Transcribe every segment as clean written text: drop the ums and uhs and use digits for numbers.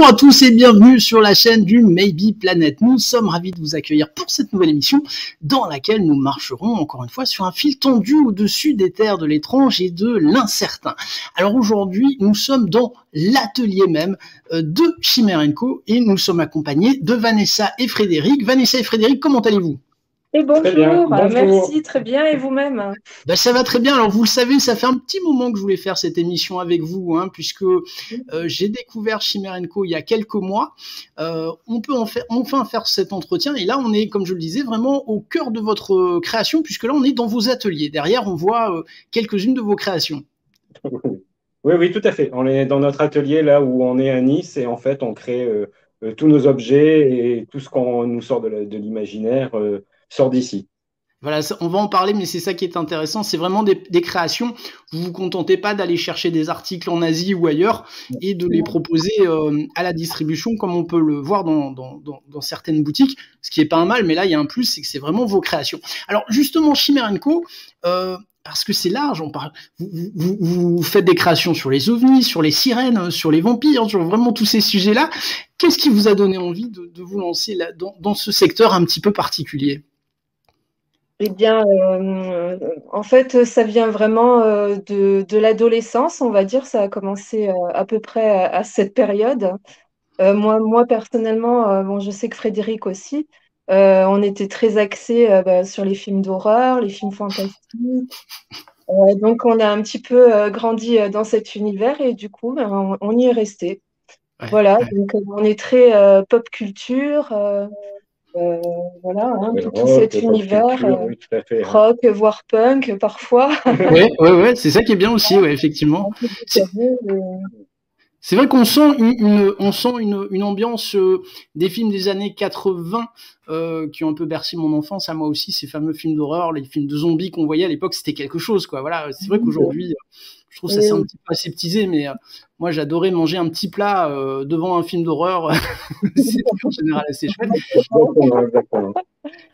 Bonjour à tous et bienvenue sur la chaîne du Maybe Planet. Nous sommes ravis de vous accueillir pour cette nouvelle émission dans laquelle nous marcherons encore une fois sur un fil tendu au-dessus des terres de l'étrange et de l'incertain. Alors aujourd'hui, nous sommes dans l'atelier même de Chimère & Co et nous sommes accompagnés de Vanessa et Frédéric. Vanessa et Frédéric, comment allez-vous ? Et bonjour, Bonjour. merci, très bien, et vous-même? Ça va très bien. Alors vous le savez, ça fait un petit moment que je voulais faire cette émission avec vous, puisque j'ai découvert Chimère & Co il y a quelques mois. On peut enfin faire cet entretien et là on est, comme je le disais, vraiment au cœur de votre création, puisque là on est dans vos ateliers. Derrière on voit quelques-unes de vos créations. Oui, tout à fait. On est dans notre atelier là où on est à Nice et en fait on crée tous nos objets et tout ce qu'on nous sort de l'imaginaire sort d'ici. Voilà, on va en parler, mais c'est ça qui est intéressant. C'est vraiment des créations. Vous vous contentez pas d'aller chercher des articles en Asie ou ailleurs et de les proposer à la distribution, comme on peut le voir dans certaines boutiques, ce qui est pas un mal, mais là il y a un plus, c'est que c'est vraiment vos créations. Alors justement, Chimère & Co, parce que c'est large, on parle. Vous faites des créations sur les ovnis, sur les sirènes, sur les vampires, sur vraiment tous ces sujets-là. Qu'est-ce qui vous a donné envie de vous lancer là, dans ce secteur un petit peu particulier ? Eh bien, en fait, ça vient vraiment de l'adolescence, on va dire. Ça a commencé à peu près à cette période. Moi, personnellement, bon, je sais que Frédéric aussi, on était très axés sur les films d'horreur, les films fantastiques. Donc, on a un petit peu grandi dans cet univers et du coup, on y est resté. Ouais, Voilà, ouais. donc on est très pop culture. Voilà, tout Rock, cet pop univers, culture, oui, tout à fait. rock, voire punk parfois. Ouais, c'est ça qui est bien aussi, ouais, effectivement. Un peu décalé, C'est vrai qu'on sent une ambiance des films des années 80 qui ont un peu bercé mon enfance. À moi aussi, ces fameux films d'horreur, les films de zombies qu'on voyait à l'époque, c'était quelque chose, quoi. Voilà, c'est vrai qu'aujourd'hui, je trouve ça c'est un petit peu aseptisé, mais moi j'adorais manger un petit plat devant un film d'horreur. C'était en général assez chouette. Exactement.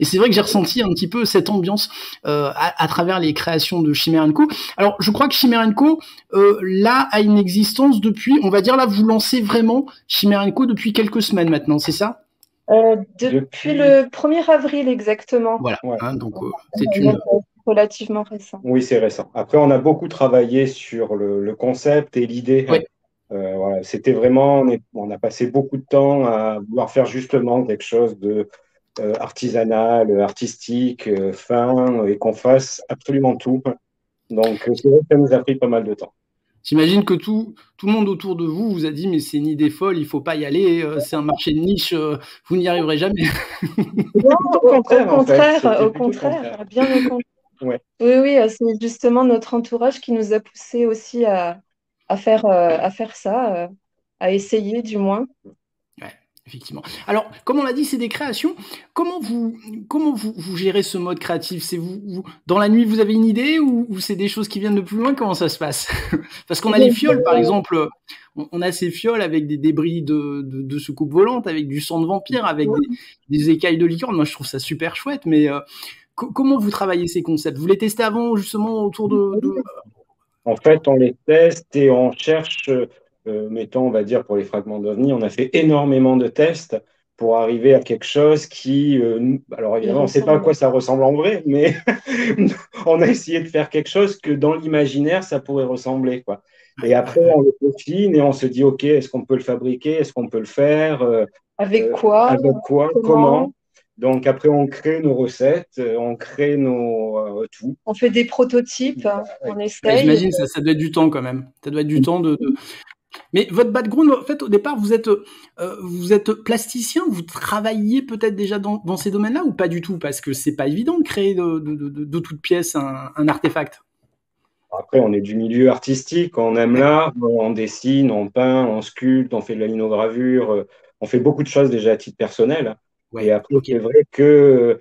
Et c'est vrai que j'ai ressenti un petit peu cette ambiance à travers les créations de Chimère & Co. Alors, je crois que Chimère & Co, là, a une existence depuis, on va dire, là, vous lancez vraiment Chimère & Co depuis quelques semaines maintenant, c'est ça ? depuis le 1er avril exactement. Voilà, Ouais. donc c'est une... Donc, relativement récent. Oui, c'est récent. Après, on a beaucoup travaillé sur le concept et l'idée. Ouais. Voilà, c'était vraiment, on a passé beaucoup de temps à vouloir faire justement quelque chose de artisanal, artistique, fin, et qu'on fasse absolument tout. Donc, c'est vrai que ça nous a pris pas mal de temps. J'imagine que tout le monde autour de vous vous a dit mais c'est une idée folle, il faut pas y aller, c'est un marché de niche, vous n'y arriverez jamais. Non, Au contraire, en fait. C'était au plutôt contraire, bien au contraire. Ouais. Oui, c'est justement notre entourage qui nous a poussé aussi à faire ça, à essayer du moins. Ouais, effectivement. Alors, comme on l'a dit, c'est des créations. Comment vous gérez ce mode créatif ? C'est dans la nuit, vous avez une idée ou c'est des choses qui viennent de plus loin ? Comment ça se passe ? Parce qu'on a les fioles, par exemple. On a ces fioles avec des débris de soucoupes volantes, avec du sang de vampire, avec des écailles de licorne. Moi, je trouve ça super chouette. Mais comment vous travaillez ces concepts ? Vous les testez avant, justement, autour de... En fait, on les teste et on cherche, mettons, on va dire pour les fragments d'OVNI, on a fait énormément de tests pour arriver à quelque chose qui, alors évidemment, on ne sait pas à quoi ça ressemble en vrai, mais on a essayé de faire quelque chose que dans l'imaginaire, ça pourrait ressembler, quoi. Et après, on le peaufine et on se dit, OK, est-ce qu'on peut le fabriquer? Est-ce qu'on peut le faire? Avec quoi? Avec quoi? Comment? Donc après, on crée nos recettes, on crée tout. On fait des prototypes, on essaye. J'imagine ça doit être du temps quand même. Ça doit être du temps de... Mais votre background, en fait, au départ, vous êtes plasticien, vous travailliez peut-être déjà dans ces domaines-là ou pas du tout? Parce que c'est pas évident de créer de toute pièce un artefact. Après, on est du milieu artistique, on aime l'art, on dessine, on peint, on sculpte, on fait de la linogravure, on fait beaucoup de choses déjà à titre personnel. Ouais, Et après, ok. c'est vrai que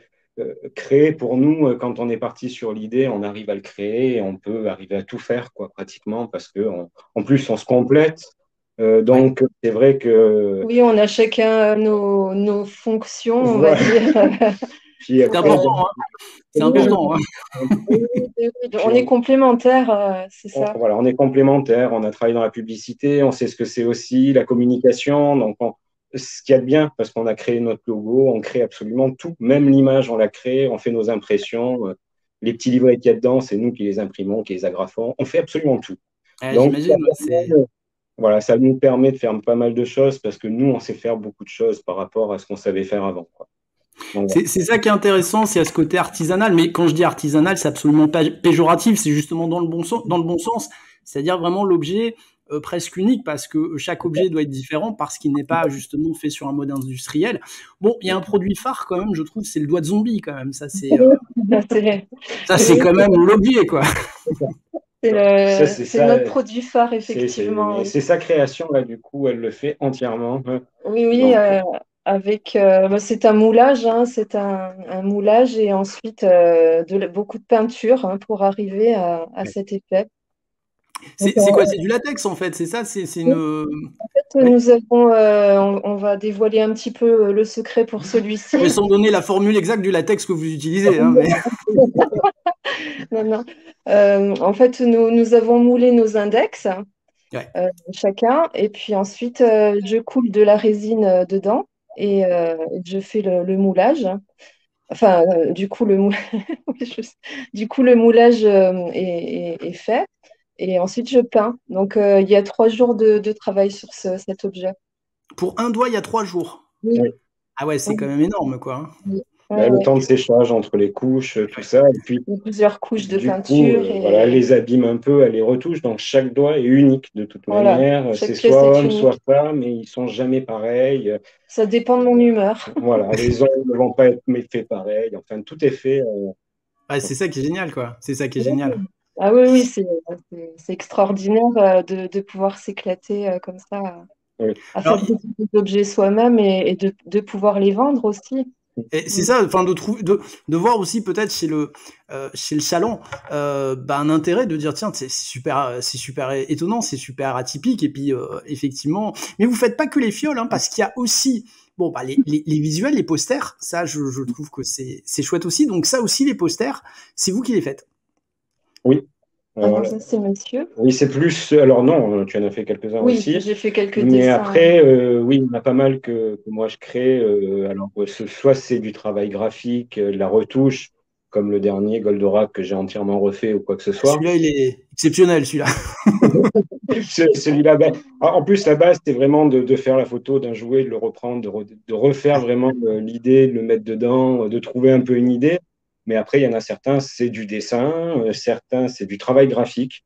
créer pour nous, quand on est parti sur l'idée, on arrive à le créer et on peut arriver à tout faire, quoi, pratiquement, parce que en plus, on se complète. Donc, c'est vrai que. Oui, on a chacun nos fonctions, on va dire. Puis C'est important, hein. C'est important. Hein. On est complémentaires, c'est ça. Voilà, on est complémentaires, on a travaillé dans la publicité, on sait ce que c'est aussi, la communication. Donc, ce qu'il y a de bien, parce qu'on a créé notre logo, on crée absolument tout, même l'image, on l'a créée, on fait nos impressions. Les petits livrets qu'il y a dedans, c'est nous qui les imprimons, qui les agrafons. On fait absolument tout. Donc, voilà, ça nous permet de faire pas mal de choses parce que nous, on sait faire beaucoup de choses par rapport à ce qu'on savait faire avant, quoi. C'est ça qui est intéressant, c'est à ce côté artisanal. Mais quand je dis artisanal, c'est absolument pas péjoratif, c'est justement dans le bon sens, c'est-à-dire vraiment l'objet presque unique, parce que chaque objet doit être différent, parce qu'il n'est pas justement fait sur un mode industriel. Bon, il y a un produit phare quand même, je trouve, c'est le doigt de zombie quand même. Ça, c'est quand même l'objet, quoi. C'est notre produit phare, effectivement. C'est sa création, là, du coup, elle le fait entièrement. Oui, avec c'est un moulage, hein, c'est un moulage et ensuite beaucoup de peinture, hein, pour arriver à cet effet. C'est quoi? C'est du latex en fait, c'est ça? C'est une. En fait, nous avons, on va dévoiler un petit peu le secret pour celui-ci. Mais sans donner la formule exacte du latex que vous utilisez. Hein, mais... non. En fait, nous avons moulé nos index, chacun, et puis ensuite, je coule de la résine dedans. Et je fais le moulage. Enfin, du coup, le moulage est fait. Et ensuite, je peins. Donc, il y a 3 jours de travail sur cet objet. Pour un doigt, il y a 3 jours. Oui. Ah ouais, c'est quand même énorme, quoi. Oui. Le temps de séchage entre les couches, tout ça. Et puis, il y a plusieurs couches de peinture. Voilà, elle les abîme un peu, elle les retouche. Donc, chaque doigt est unique de toute manière. C'est soit homme, soit femme, mais ils ne sont jamais pareils. Ça dépend de mon humeur. Voilà, les ongles ne vont pas être faits pareils. Enfin, tout est fait. C'est ça qui est génial, quoi. C'est ça qui est génial. Ah oui, c'est extraordinaire de pouvoir s'éclater comme ça, à fabriquer des objets soi-même et de pouvoir les vendre aussi. Et c'est ça, enfin de voir aussi peut-être chez le salon un intérêt de dire tiens c'est super étonnant, c'est super atypique et puis effectivement, mais vous faites pas que les fioles, hein, parce qu'il y a aussi les visuels, les posters, ça je trouve que c'est chouette aussi, donc ça aussi les posters, c'est vous qui les faites. Oui. Alors, ça, c'est monsieur. Oui, c'est plus. Alors, non, tu en as fait quelques-uns aussi. Oui, j'ai fait quelques dessins. Mais après, oui, il y en a pas mal que moi je crée. Alors, soit c'est du travail graphique, de la retouche, comme le dernier Goldorak que j'ai entièrement refait ou quoi que ce soit. Celui-là, il est exceptionnel, celui-là. Celui-là, en plus, la base, c'était vraiment de faire la photo d'un jouet, de le reprendre, de refaire vraiment l'idée, de le mettre dedans, de trouver un peu une idée. Mais après, il y en a certains, c'est du dessin, certains, c'est du travail graphique.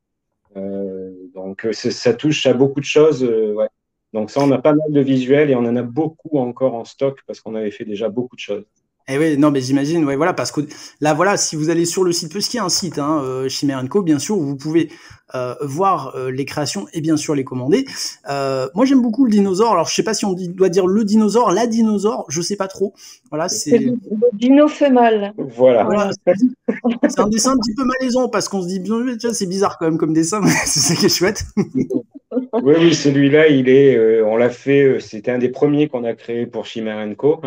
Donc, ça touche à beaucoup de choses. Ouais. Donc, ça, on a pas mal de visuels et on en a beaucoup encore en stock parce qu'on avait fait déjà beaucoup de choses. Eh oui, non, mais j'imagine, ouais, voilà, parce que là, voilà, si vous allez sur le site, parce qu'il y a un site, hein, Chimère & Co, bien sûr, où vous pouvez voir les créations et bien sûr les commander. Moi, j'aime beaucoup le dinosaure. Alors, je sais pas si on doit dire le dinosaure, la dinosaure, je sais pas trop. Voilà, c'est le dino fait mal. Voilà. C'est un dessin un petit peu malaisant parce qu'on se dit, c'est bizarre quand même comme dessin, mais c'est ça qui est chouette. Oui, celui-là, on l'a fait, c'était un des premiers qu'on a créé pour Chimère & Co.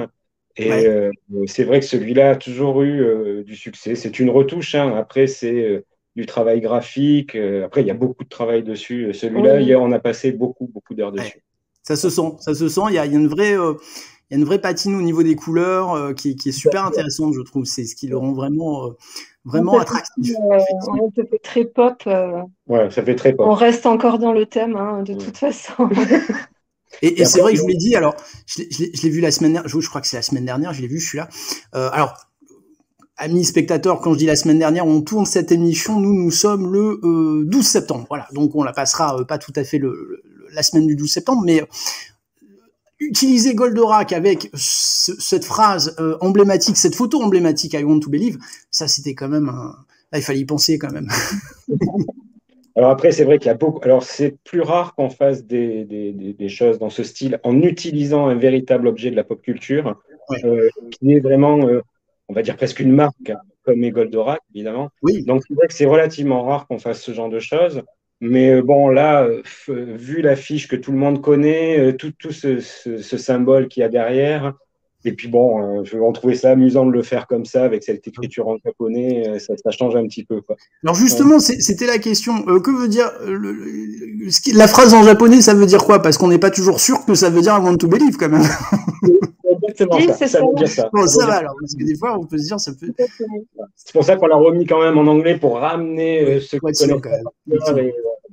Et c'est vrai que celui-là a toujours eu du succès. C'est une retouche, hein. Après, c'est du travail graphique. Après, il y a beaucoup de travail dessus. Celui-là, hier, on a passé beaucoup d'heures dessus. Ça se sent. Il y a une vraie patine au niveau des couleurs qui est super intéressante, je trouve. C'est ce qui le rend vraiment attractif. Ça fait très pop. Ouais, ça fait très pop. On reste encore dans le thème, hein, de toute façon. Et c'est vrai que je vous l'ai dit, alors, je l'ai vu la semaine dernière, je crois que c'est la semaine dernière, je l'ai vu, celui-là. Alors, amis spectateurs, quand je dis la semaine dernière, on tourne cette émission, nous sommes le 12 septembre. Voilà, donc on la passera pas tout à fait la semaine du 12 septembre, mais utiliser Goldorak avec cette phrase emblématique, cette photo emblématique, I want to believe, ça c'était quand même là, il fallait y penser quand même. Alors après, c'est vrai qu'il y a beaucoup. Alors c'est plus rare qu'on fasse des choses dans ce style en utilisant un véritable objet de la pop culture, qui est vraiment, on va dire presque une marque, comme Goldorak, évidemment. Oui. Donc c'est vrai que c'est relativement rare qu'on fasse ce genre de choses. Mais bon, là, vu l'affiche que tout le monde connaît, tout ce symbole qu'il y a derrière, Et puis bon, on trouvait ça amusant de le faire comme ça, avec cette écriture en japonais, ça change un petit peu, quoi. Alors justement, c'était la question. Que veut dire la phrase en japonais? Ça veut dire quoi? Parce qu'on n'est pas toujours sûr que ça veut dire I want to believe quand même. Exactement ça veut dire ça. Bon, ça va alors, parce que des fois, on peut se dire, ça peut. C'est pour ça qu'on l'a remis quand même en anglais pour ramener ceux qui connaissent pas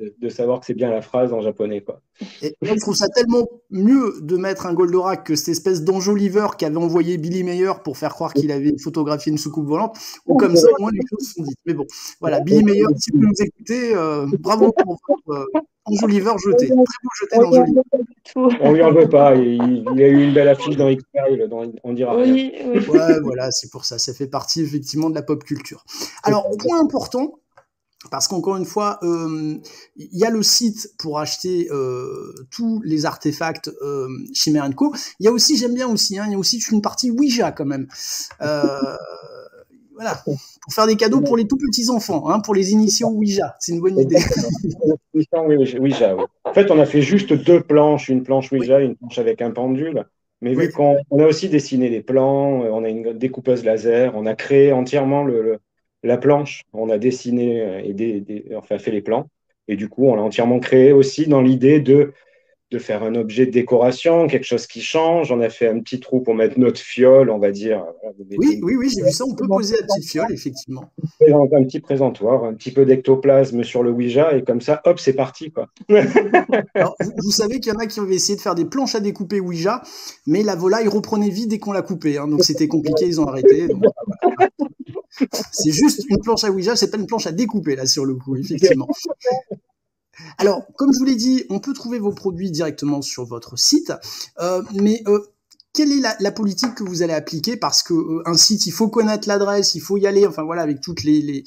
et de savoir que c'est bien la phrase en japonais, quoi. Et moi, je trouve ça tellement mieux de mettre un Goldorak que cette espèce d'enjoliveur qui avait envoyé Billy Mayer pour faire croire qu'il avait photographié une soucoupe volante, ou comme ça, au moins, les choses sont dites. Mais bon, voilà, Billy Mayer, si vous nous écoutez, bravo pour votre enjoliveur jeté. Très beau jeté d'enjoliveur. On lui en veut pas, il a eu une belle affiche dans X-Files, on dira rien. Oui. Ouais, voilà, c'est pour ça, ça fait partie effectivement de la pop culture. Alors, point important, parce qu'encore une fois, il y a le site pour acheter tous les artefacts Chimère & Co. Il y a aussi, j'aime bien aussi, il y a aussi une partie Ouija quand même. Voilà, pour faire des cadeaux pour les tout petits enfants, pour les initiaux Ouija, c'est une bonne idée. Ouija, oui. En fait, on a fait juste 2 planches, une planche Ouija et une planche avec un pendule. Mais vu qu'on a aussi dessiné les plans, on a une découpeuse laser, on a créé entièrement la planche, on a dessiné et enfin fait les plans. Et du coup, on l'a entièrement créé aussi dans l'idée de faire un objet de décoration, quelque chose qui change. On a fait un petit trou pour mettre notre fiole, on va dire. Oui, j'ai vu ça. On peut poser la petite fiole, effectivement. Un petit présentoir, un petit peu d'ectoplasme sur le Ouija, et comme ça, hop, c'est parti, quoi. Alors, vous savez qu'il y en a qui avaient essayé de faire des planches à découper Ouija, mais la volaille reprenait vie dès qu'on la coupait. Donc c'était compliqué, ils ont arrêté. Donc, voilà. C'est juste une planche à Ouija, c'est pas une planche à découper, là, sur le coup, effectivement. Alors, comme je vous l'ai dit, on peut trouver vos produits directement sur votre site, mais quelle est la politique que vous allez appliquer? Parce que un site, il faut connaître l'adresse, il faut y aller, enfin voilà, avec toutes les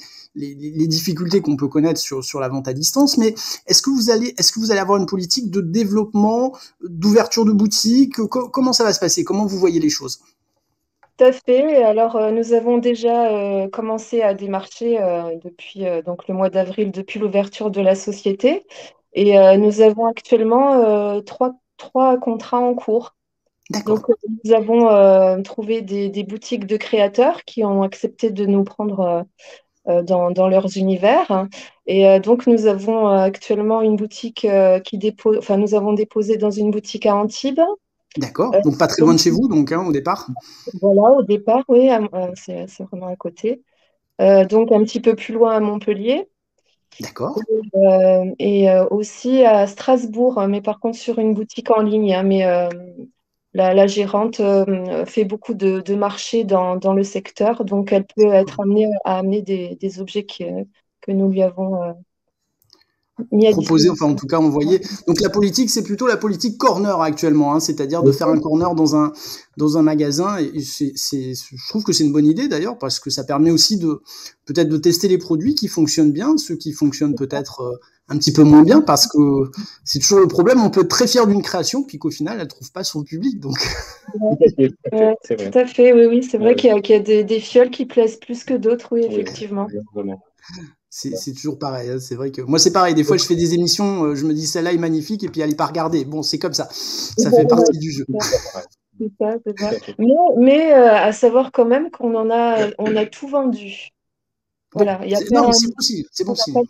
difficultés qu'on peut connaître sur la vente à distance. Mais est-ce que vous allez avoir une politique de développement, d'ouverture de boutique? Comment ça va se passer? Comment vous voyez les choses? Tout à fait. Alors, nous avons déjà commencé à démarcher depuis donc le mois d'avril, depuis l'ouverture de la société. Et nous avons actuellement trois contrats en cours. D'accord. Donc, nous avons trouvé des boutiques de créateurs qui ont accepté de nous prendre dans leurs univers. Et donc, nous avons actuellement une boutique qui dépose, enfin, nous avons déposé dans une boutique à Antibes. D'accord. Donc, pas très loin de chez vous, donc, au départ. Voilà, au départ, oui, c'est vraiment à côté. Donc, un petit peu plus loin à Montpellier. D'accord. Et aussi à Strasbourg, mais par contre sur une boutique en ligne. Mais la gérante fait beaucoup de marchés dans le secteur, donc elle peut être amenée à amener des objets que nous lui avons mis à Proposé, disposition. enfin en tout cas envoyé. Donc la politique, c'est plutôt la politique corner actuellement, c'est-à-dire de faire un corner dans un magasin. Et je trouve que c'est une bonne idée d'ailleurs parce que ça permet aussi peut-être de tester les produits qui fonctionnent bien, ceux qui fonctionnent peut-être un petit peu moins bien, parce que c'est toujours le problème. On peut être très fier d'une création puis qu'au final elle trouve pas son public. Donc tout à fait, oui, c'est vrai qu'il y a des fioles qui plaisent plus que d'autres, oui, effectivement. C'est toujours pareil, c'est vrai que moi c'est pareil, des fois je fais des émissions, je me dis celle-là est magnifique et puis elle est pas regardée. Bon, c'est comme ça fait partie du jeu. C'est ça. Mais à savoir quand même on a tout vendu. Voilà, c'est bon signe.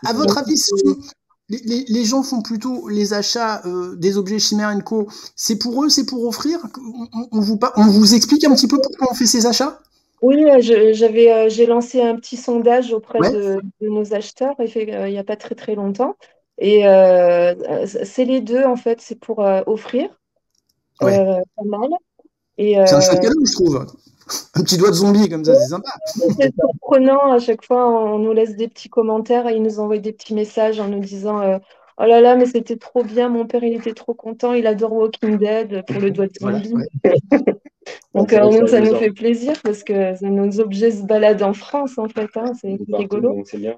À votre avis, les gens font plutôt les achats des objets Chimère & Co. C'est pour eux, c'est pour offrir? On vous explique un petit peu pourquoi on fait ces achats? Oui, j'ai lancé un petit sondage auprès de nos acheteurs il n'y a pas très très longtemps. Et c'est les deux, en fait, c'est pour offrir pas mal. Et, c'est un chouette cadeau, je trouve. Un petit doigt de zombie comme ça, c'est sympa. C'est surprenant, à chaque fois, on nous laisse des petits commentaires et ils nous envoient des petits messages en nous disant oh là là, mais c'était trop bien, mon père il était trop content, il adore Walking Dead pour le doigt de zombie. Donc ça nous fait plaisir parce que nos objets se baladent en France en fait, c'est rigolo. C'est bien.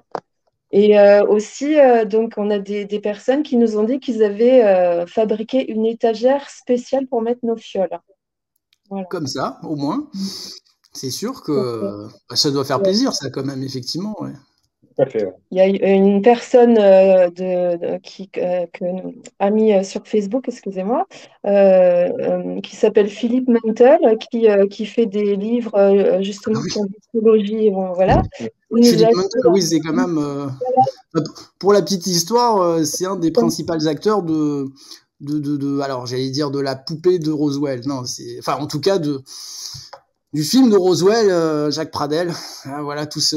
Et aussi, donc on a des personnes qui nous ont dit qu'ils avaient fabriqué une étagère spéciale pour mettre nos fioles. Voilà. Comme ça, au moins. C'est sûr que ça doit faire plaisir, ça, quand même, effectivement. Ouais. Tout à fait, ouais. Il y a une personne qui a mis sur Facebook, excusez-moi, qui s'appelle Philippe Mantel, qui fait des livres justement sur l'astrologie. Bon, voilà. Philippe Mantel, oui, c'est quand même, pour la petite histoire, c'est un des principaux acteurs alors j'allais dire de la poupée de Roswell. Non, enfin en tout cas du film de Roswell, Jacques Pradel. Voilà tout ce.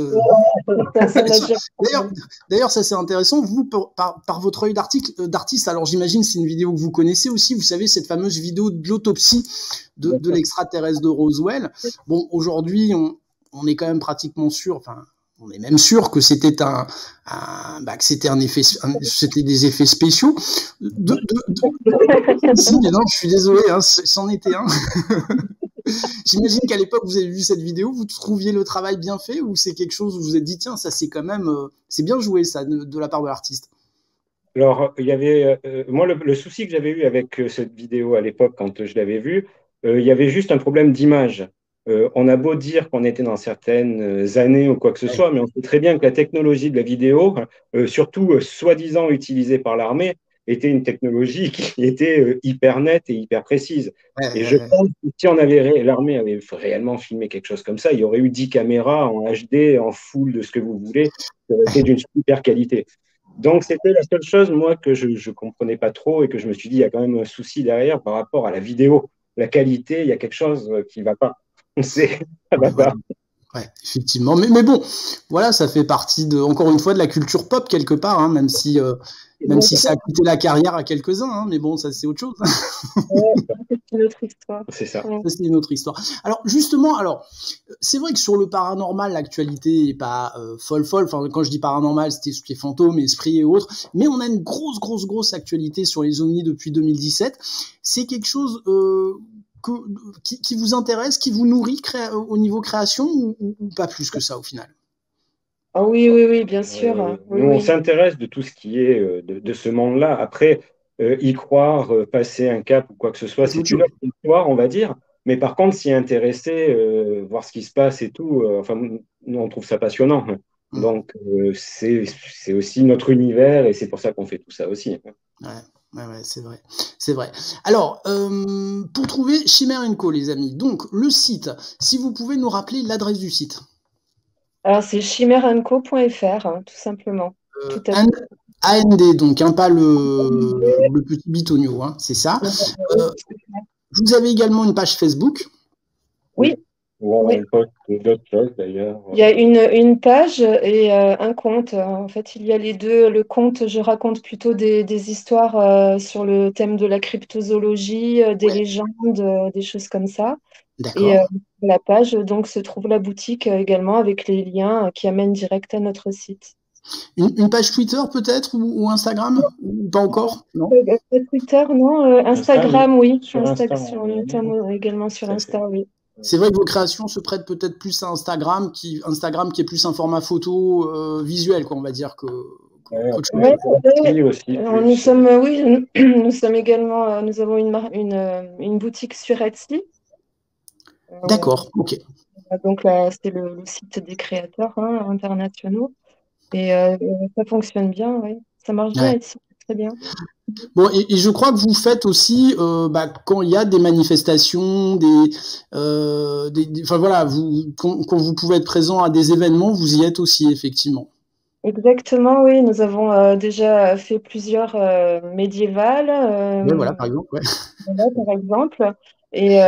D'ailleurs, ça c'est intéressant. Vous, par votre œil d'artiste, alors j'imagine c'est une vidéo que vous connaissez aussi. Vous savez cette fameuse vidéo de l'autopsie de l'extraterrestre de Roswell. Bon, aujourd'hui, on est quand même pratiquement sûr. Enfin, on est même sûr que c'était que c'était des effets spéciaux. Si, mais non, je suis désolé, hein, c'en était un. J'imagine qu'à l'époque, vous avez vu cette vidéo, vous trouviez le travail bien fait ou c'est quelque chose où vous vous êtes dit, tiens, ça c'est quand même, c'est bien joué ça de la part de l'artiste. Alors, il y avait, moi, le souci que j'avais eu avec cette vidéo à l'époque, quand je l'avais vue, il y avait juste un problème d'image. On a beau dire qu'on était dans certaines années ou quoi que ce soit, mais on sait très bien que la technologie de la vidéo, surtout soi-disant utilisée par l'armée, était une technologie qui était hyper nette et hyper précise. Et je pense que si l'armée avait réellement filmé quelque chose comme ça, il y aurait eu 10 caméras en HD, en full de ce que vous voulez, ça aurait été d'une super qualité. Donc, c'était la seule chose, moi, que je ne comprenais pas trop et que je me suis dit, il y a quand même un souci derrière par rapport à la vidéo. La qualité, il y a quelque chose qui ne va pas. Ça va pas. Ouais, effectivement. Mais bon, voilà, ça fait partie encore une fois de la culture pop quelque part, hein, même si ça a coûté la carrière à quelques-uns, hein, mais bon, ça c'est autre chose. C'est une autre histoire. C'est ça. Ça, c'est une autre histoire. Alors justement, c'est vrai que sur le paranormal, l'actualité est pas folle. Enfin, quand je dis paranormal, c'était ce qui est fantômes, esprits et autres. Mais on a une grosse actualité sur les ovnis depuis 2017. C'est quelque chose qui vous intéresse, qui vous nourrit au niveau création ou pas plus que ça au final? Ah oui, bien sûr. Nous, on s'intéresse de tout ce qui est de ce monde-là. Après, y croire, passer un cap ou quoi que ce soit, c'est une autre histoire, on va dire. Mais par contre, s'y intéresser, voir ce qui se passe et tout, enfin, nous, on trouve ça passionnant. Donc, c'est aussi notre univers et c'est pour ça qu'on fait tout ça aussi. Ouais, c'est vrai. Alors, pour trouver Chimère & Co, les amis, donc le site, si vous pouvez nous rappeler l'adresse du site. Alors, c'est chimèreandco.fr, tout simplement. Tout à fait. AND, donc, hein, pas le petit bitonio, hein, c'est ça. Vous avez également une page Facebook. Oui. On poste d'autres choses d'ailleurs. Il y a une page et un conte. En fait, il y a les deux. Le conte, je raconte plutôt des histoires sur le thème de la cryptozoologie, des légendes, des choses comme ça. Et la page, donc, se trouve la boutique également avec les liens qui amènent direct à notre site. Une page Twitter peut-être ou Instagram ou pas encore? Non. Twitter, non. Instagram, oui. Notamment également sur Insta, oui. C'est vrai que vos créations se prêtent peut-être plus à Instagram qui est plus un format photo visuel, quoi, on va dire que. Nous sommes également, nous avons une boutique sur Etsy. D'accord, ok. Donc là, c'est le site des créateurs internationaux et ça fonctionne bien, oui. Ça marche bien Etsy, très bien. Bon, et je crois que vous faites aussi quand il y a des manifestations, enfin voilà, quand vous pouvez être présent à des événements, vous y êtes aussi effectivement. Exactement, oui. Nous avons déjà fait plusieurs médiévales. Voilà, par exemple. Voilà, par exemple. Et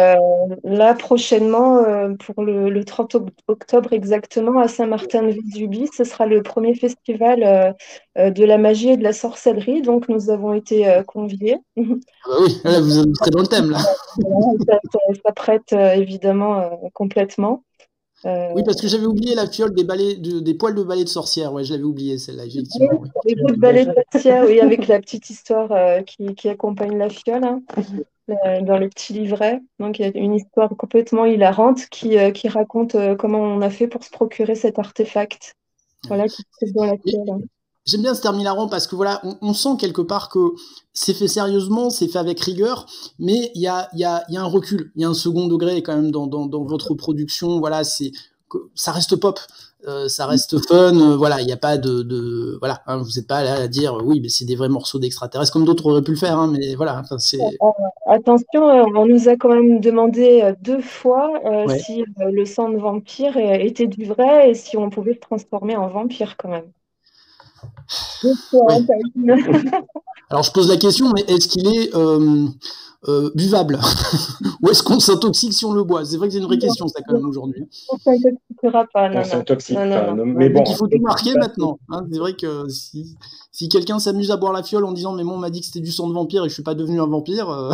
là, prochainement, pour le 30 octobre exactement, à Saint-Martin-de-Vésubie, ce sera le premier festival de la magie et de la sorcellerie. Donc, nous avons été conviés. Ah bah oui, là, vous êtes dans le thème, là. Ça prête évidemment complètement. Oui, parce que j'avais oublié la fiole des poils de balai de sorcière. Ouais, je l'avais oublié, celle-là, effectivement. Oui, les poils de balai de sorcière, oui, avec la petite histoire qui accompagne la fiole. Dans le petit livret. Donc, il y a une histoire complètement hilarante qui raconte comment on a fait pour se procurer cet artefact. Voilà, qui se trouve dans la fiole. J'aime bien ce terme hilarant parce que voilà, on sent quelque part que c'est fait sérieusement, c'est fait avec rigueur, mais il y a un recul, il y a un second degré quand même dans votre production. Voilà, c'est ça reste pop. Ça reste fun, voilà, il n'y a pas voilà, hein, vous n'êtes pas là à dire oui, mais c'est des vrais morceaux d'extraterrestres comme d'autres auraient pu le faire, hein, mais voilà, enfin, c'est. Attention, on nous a quand même demandé 2 fois Ouais. si le sang de vampire était du vrai et si on pouvait le transformer en vampire quand même. Ouais. Alors je pose la question, mais est-ce qu'il est buvable ou est-ce qu'on s'intoxique si on le boit? C'est vrai que c'est une vraie question ça quand même aujourd'hui. On s'intoxiquera pas, non. On s'intoxique pas. Non. Mais bon, donc il faut tout marquer maintenant. Hein. C'est vrai que si quelqu'un s'amuse à boire la fiole en disant mais moi on m'a dit que c'était du sang de vampire et je suis pas devenu un vampire,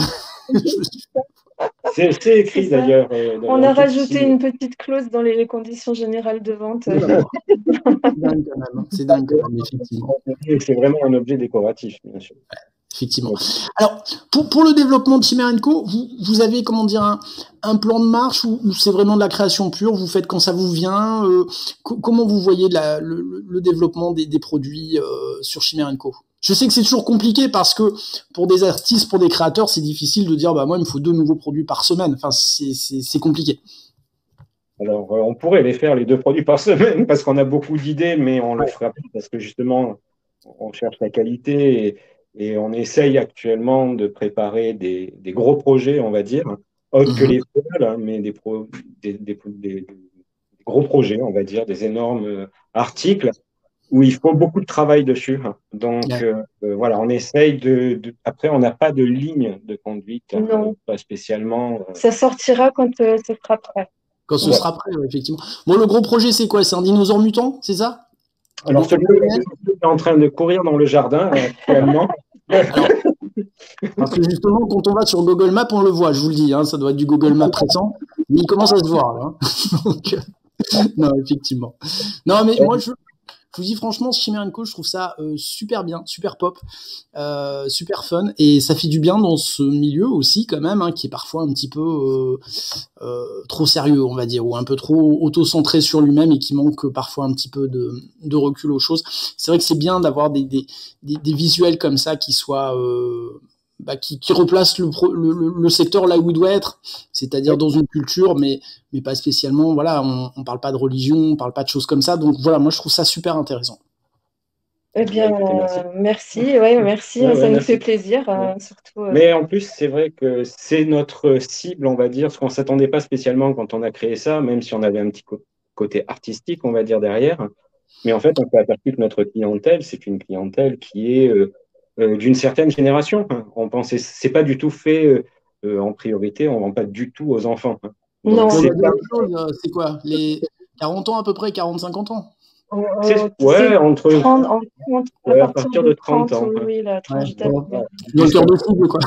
c'est écrit d'ailleurs. On a rajouté une petite clause dans les conditions générales de vente. C'est dingue quand même. C'est dingue quand même, effectivement. C'est vraiment un objet décoratif, bien sûr. Effectivement. Alors, pour le développement de Chimère & Co, vous avez, comment dire, un plan de marche ou c'est vraiment de la création pure? Vous faites quand ça vous vient? Comment vous voyez le développement des produits sur Chimère & Co? Je sais que c'est toujours compliqué parce que pour des artistes, pour des créateurs, c'est difficile de dire, bah moi, il me faut 2 nouveaux produits par semaine. Enfin, c'est compliqué. Alors, on pourrait les faire les 2 produits par semaine parce qu'on a beaucoup d'idées, mais on le fera pas parce que justement, on cherche la qualité et on essaye actuellement de préparer des gros projets, on va dire, autres que les voiles, mais des gros projets, on va dire, des énormes articles où il faut beaucoup de travail dessus. Donc, voilà, on essaye Après, on n'a pas de ligne de conduite, pas spécialement. Ça sortira quand ce sera prêt. Quand ce sera prêt, effectivement. Bon, le gros projet, c'est quoi? C'est un dinosaure mutant, c'est ça? Alors, celui-là est en train de courir dans le jardin actuellement. Alors, parce que justement, quand on va sur Google Maps, on le voit, je vous le dis, hein, ça doit être du Google Maps récent, mais il commence à se voir. Là, hein. Donc, non, effectivement. Non, mais moi, je vous dis franchement, Chimère & Co, je trouve ça super bien, super pop, super fun, et ça fait du bien dans ce milieu aussi quand même, hein, qui est parfois un petit peu trop sérieux, on va dire, ou un peu trop auto-centré sur lui-même et qui manque parfois un petit peu de recul aux choses. C'est vrai que c'est bien d'avoir des visuels comme ça qui soient qui replace le secteur là où il doit être, c'est-à-dire dans une culture, mais pas spécialement. Voilà, on parle pas de religion, on parle pas de choses comme ça. Donc voilà, moi je trouve ça super intéressant. Eh bien, merci. Ouais, merci. Ça nous fait plaisir, surtout. Mais en plus, c'est vrai que c'est notre cible, on va dire, parce qu'on s'attendait pas spécialement quand on a créé ça, même si on avait un petit côté artistique, on va dire, derrière. Mais en fait, on s'est aperçu que notre clientèle, c'est une clientèle qui est d'une certaine génération. On pensait, c'est pas du tout fait en priorité, on vend pas du tout aux enfants. Donc, non, c'est quoi? Les 40 ans à peu près, 40-50 ans? Entre 30, à partir de 30 ans. Oui, la tranche d'âge. Dans le cœur de cible, quoi.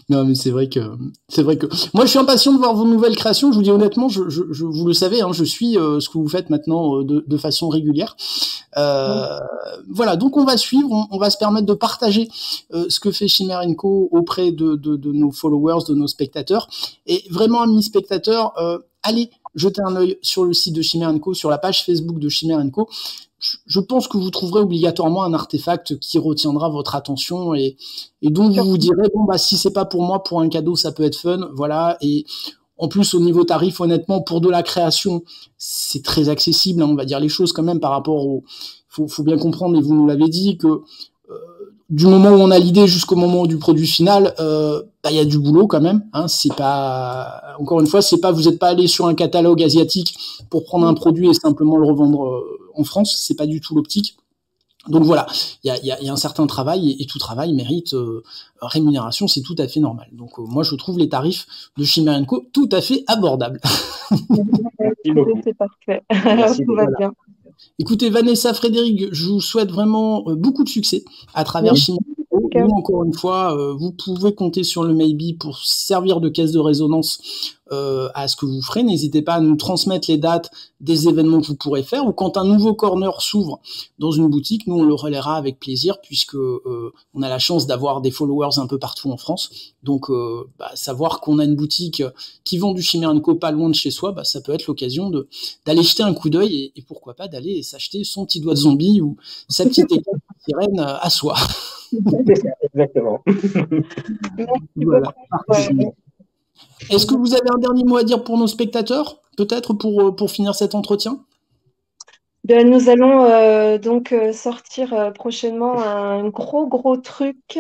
Non, mais c'est vrai que moi je suis impatient de voir vos nouvelles créations. Je vous dis honnêtement, vous le savez, hein, je suis ce que vous faites maintenant de façon régulière. Voilà, donc on va suivre, on va se permettre de partager ce que fait Chimère & Co auprès de nos followers, de nos spectateurs. Et vraiment, amis spectateurs, allez jeter un œil sur le site de Chimère & Co, sur la page Facebook de Chimère & Co. Je pense que vous trouverez obligatoirement un artefact qui retiendra votre attention et dont vous vous direz, bon, bah, si c'est pas pour moi, pour un cadeau, ça peut être fun, voilà. Et en plus, au niveau tarif, honnêtement, pour de la création, c'est très accessible, hein, on va dire les choses quand même par rapport faut bien comprendre, et vous nous l'avez dit, que du moment où on a l'idée jusqu'au moment du produit final, y a du boulot quand même, hein. C'est pas, encore une fois, c'est pas, vous n'êtes pas allé sur un catalogue asiatique pour prendre un produit et simplement le revendre en France, c'est pas du tout l'optique. Donc voilà, il y a un certain travail et tout travail mérite rémunération, c'est tout à fait normal. Donc moi je trouve les tarifs de Chimère & Co tout à fait abordables. Merci beaucoup. C'est parfait. Tout va bien. Écoutez, Vanessa, Frédéric, je vous souhaite vraiment beaucoup de succès à travers Chimère & Co. Nous, encore une fois, vous pouvez compter sur le Maybe pour servir de caisse de résonance à ce que vous ferez. N'hésitez pas à nous transmettre les dates des événements que vous pourrez faire, ou quand un nouveau corner s'ouvre dans une boutique, nous on le relaiera avec plaisir, puisque on a la chance d'avoir des followers un peu partout en France. Donc savoir qu'on a une boutique qui vend du Chimère & Co pas loin de chez soi, ça peut être l'occasion d'aller jeter un coup d'œil et pourquoi pas d'aller s'acheter son petit doigt de zombie ou sa petite école de sirène à soi. Exactement. Merci beaucoup. Est-ce que vous avez un dernier mot à dire pour nos spectateurs, peut-être pour finir cet entretien? Bien, nous allons donc sortir prochainement un gros truc.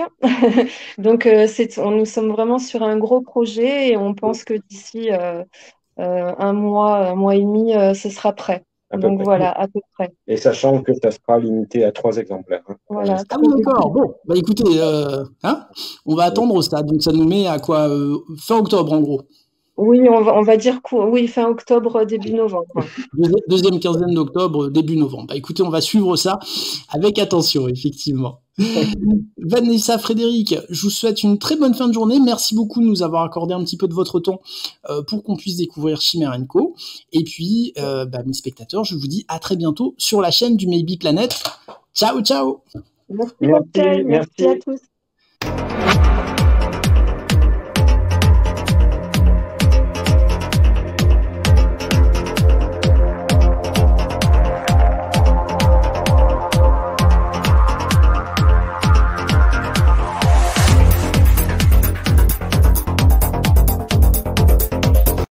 Donc, nous sommes vraiment sur un gros projet et on pense que d'ici un mois et demi, ce sera prêt. Donc voilà, à peu près. Et sachant que ça sera limité à 3 exemplaires. Hein, voilà. Ah oui, d'accord. Bon, bah écoutez, on va attendre ça. Donc ça nous met à quoi fin octobre en gros. Oui, on va dire oui, fin octobre, début novembre. Deuxième quinzaine d'octobre, début novembre. Bah écoutez, on va suivre ça avec attention, effectivement. Vanessa, Frédéric, je vous souhaite une très bonne fin de journée. Merci beaucoup de nous avoir accordé un petit peu de votre temps pour qu'on puisse découvrir Chimère & Co. Et puis, mes spectateurs, je vous dis à très bientôt sur la chaîne du Maybe Planet. Ciao, ciao. Merci à tous.